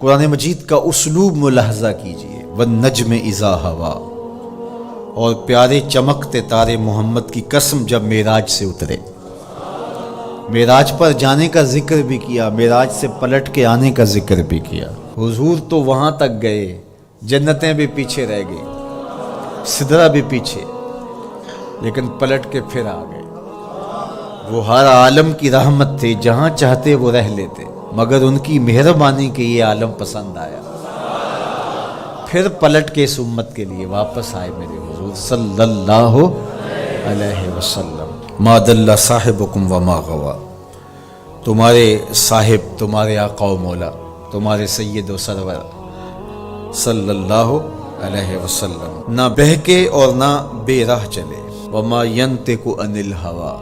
قرآن مجید کا اسلوب ملاحظہ کیجئے، والنجم اذا ہوا، اور پیارے چمکتے تارے محمد کی قسم جب معراج سے اترے۔ معراج پر جانے کا ذکر بھی کیا، معراج سے پلٹ کے آنے کا ذکر بھی کیا۔ حضور تو وہاں تک گئے، جنتیں بھی پیچھے رہ گئی، سدرہ بھی پیچھے، لیکن پلٹ کے پھر آ گئے۔ وہ ہر عالم کی رحمت تھے، جہاں چاہتے وہ رہ لیتے، مگر ان کی مہربانی کے یہ عالم پسند آیا، پھر پلٹ کے اس امت کے لیے واپس آئے میرے حضور صلی اللہ علیہ وسلم۔ ما دل صاحبکم وما غوا، تمہارے صاحب، تمہارے آقا و مولا، تمہارے سید و سرور صلی اللہ علیہ وسلم نہ بہکے اور نہ بے راہ چلے۔ وما ینطق عن الہوی،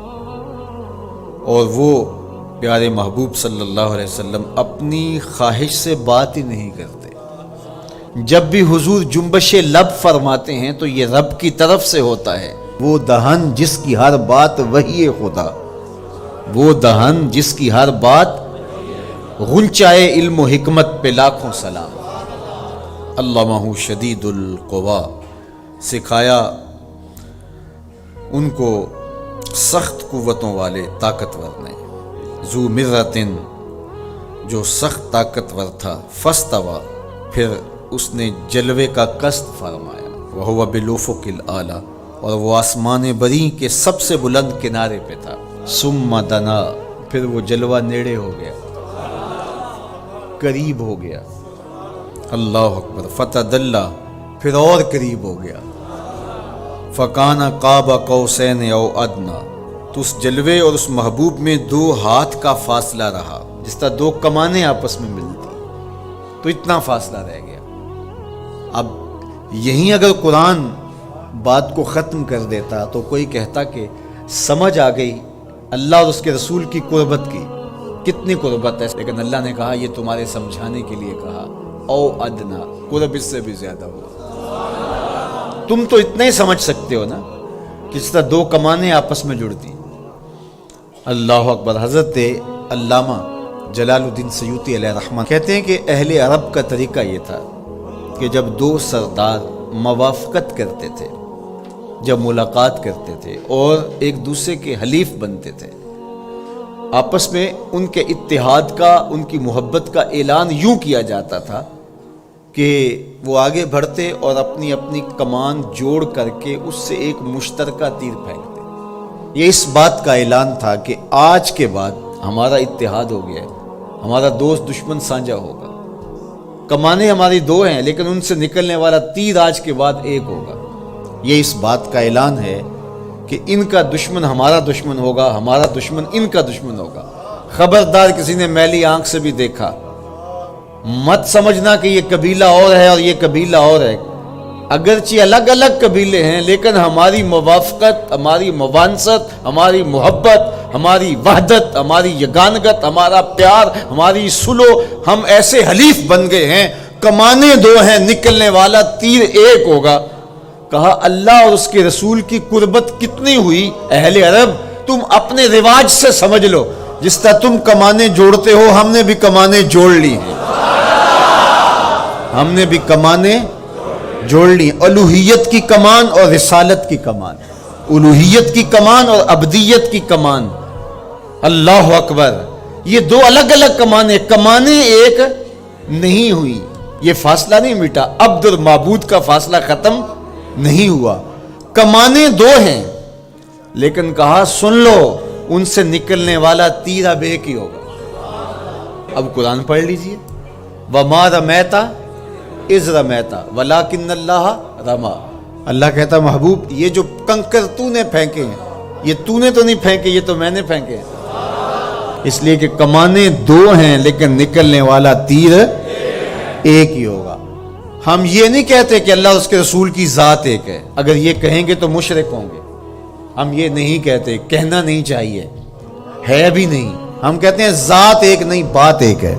اور وہ پیارے محبوب صلی اللہ علیہ وسلم اپنی خواہش سے بات ہی نہیں کرتے۔ جب بھی حضور جنبش لب فرماتے ہیں تو یہ رب کی طرف سے ہوتا ہے۔ وہ دہن جس کی ہر بات وحی خدا، وہ دہن جس کی ہر بات غنچائے علم و حکمت پہ لاکھوں سلام۔ علمہ شدید القوا، سکھایا ان کو سخت قوتوں والے طاقتور نے۔ ذو مرتن، جو سخت طاقتور تھا، فاستوی، پھر اس نے جلوے کا قصد فرمایا۔ وہو بالافق الاعلی، اور وہ آسمان بری کے سب سے بلند کنارے پہ تھا۔ ثم دنا، پھر وہ جلوہ نیڑے ہو گیا، قریب ہو گیا۔ اللہ اکبر۔ فتدلی، پھر اور قریب ہو گیا۔ فکان قاب قوسین او ادنی، تو اس جلوے اور اس محبوب میں 2 ہاتھ کا فاصلہ رہا، جس طرح 2 کمانیں آپس میں ملتی، تو اتنا فاصلہ رہ گیا۔ اب یہیں اگر قرآن بات کو ختم کر دیتا تو کوئی کہتا کہ سمجھ آ گئی اللہ اور اس کے رسول کی قربت کی، کتنی قربت ہے، لیکن اللہ نے کہا یہ تمہارے سمجھانے کے لیے کہا، او ادنا، قرب اس سے بھی زیادہ ہوا۔ تم تو اتنا ہی سمجھ سکتے ہو نا، کس طرح 2 کمانیں آپس میں جڑتی۔ اللہ اکبر۔ حضرت علامہ جلال الدین سیوطی علیہ رحمہ کہتے ہیں کہ اہل عرب کا طریقہ یہ تھا کہ جب 2 سردار موافقت کرتے تھے، جب ملاقات کرتے تھے اور ایک دوسرے کے حلیف بنتے تھے، آپس میں ان کے اتحاد کا، ان کی محبت کا اعلان یوں کیا جاتا تھا کہ وہ آگے بڑھتے اور اپنی اپنی کمان جوڑ کر کے اس سے ایک مشترکہ تیر پھینکتے۔ یہ اس بات کا اعلان تھا کہ آج کے بعد ہمارا اتحاد ہو گیا ہے، ہمارا دوست دشمن سانجا ہوگا، کمانیں ہماری 2 ہیں لیکن ان سے نکلنے والا تیر آج کے بعد ایک ہوگا۔ یہ اس بات کا اعلان ہے کہ ان کا دشمن ہمارا دشمن ہوگا، ہمارا دشمن ان کا دشمن ہوگا۔ خبردار کسی نے میلی آنکھ سے بھی دیکھا، مت سمجھنا کہ یہ قبیلہ اور ہے اور یہ قبیلہ اور ہے، اگرچہ الگ الگ قبیلے ہیں لیکن ہماری موافقت، ہماری موانست، ہماری محبت، ہماری وحدت، ہماری یگانگت، ہمارا پیار، ہماری سلو، ہم ایسے حلیف بن گئے ہیں، کمانیں 2 ہیں، نکلنے والا تیر ایک ہوگا۔ کہا اللہ اور اس کے رسول کی قربت کتنی ہوئی، اہل عرب تم اپنے رواج سے سمجھ لو، جس طرح تم کمانیں جوڑتے ہو ہم نے بھی کمانیں جوڑ لی ہیں، ہم نے بھی کمانیں جوڑ لی، الوہیت کی کمان اور رسالت کی کمان، الوہیت کی کمان اور عبدیت کی کمان۔ اللہ اکبر۔ یہ 2 الگ الگ کمانیں ایک نہیں ہوئی، یہ فاصلہ نہیں مٹا، عبد اور معبود کا فاصلہ ختم نہیں ہوا، کمانیں 2 ہیں، لیکن کہا سن لو ان سے نکلنے والا تیر اب ایک ہی ہوگا۔ اب قرآن پڑھ لیجئے، وَمَا رَمَيْتَ إِذْ رَمَيْتَ وَلَكِنَّ اللَّهَ رَمَى۔ اللہ کہتا محبوب یہ جو کنکر تو نے پھینکے ہیں، یہ تو نے تو نہیں پھینکے، یہ تو میں نے پھینکے ہیں، اس لیے کہ کمانیں 2 ہیں لیکن نکلنے والا تیر ایک ہی ہوگا۔ ہم یہ نہیں کہتے کہ اللہ اور اس کے رسول کی ذات ایک ہے، اگر یہ کہیں گے تو مشرک ہوں گے، ہم یہ نہیں کہتے، کہنا نہیں چاہیے، ہے بھی نہیں، ہم کہتے ہیں ذات ایک نہیں، بات ایک ہے۔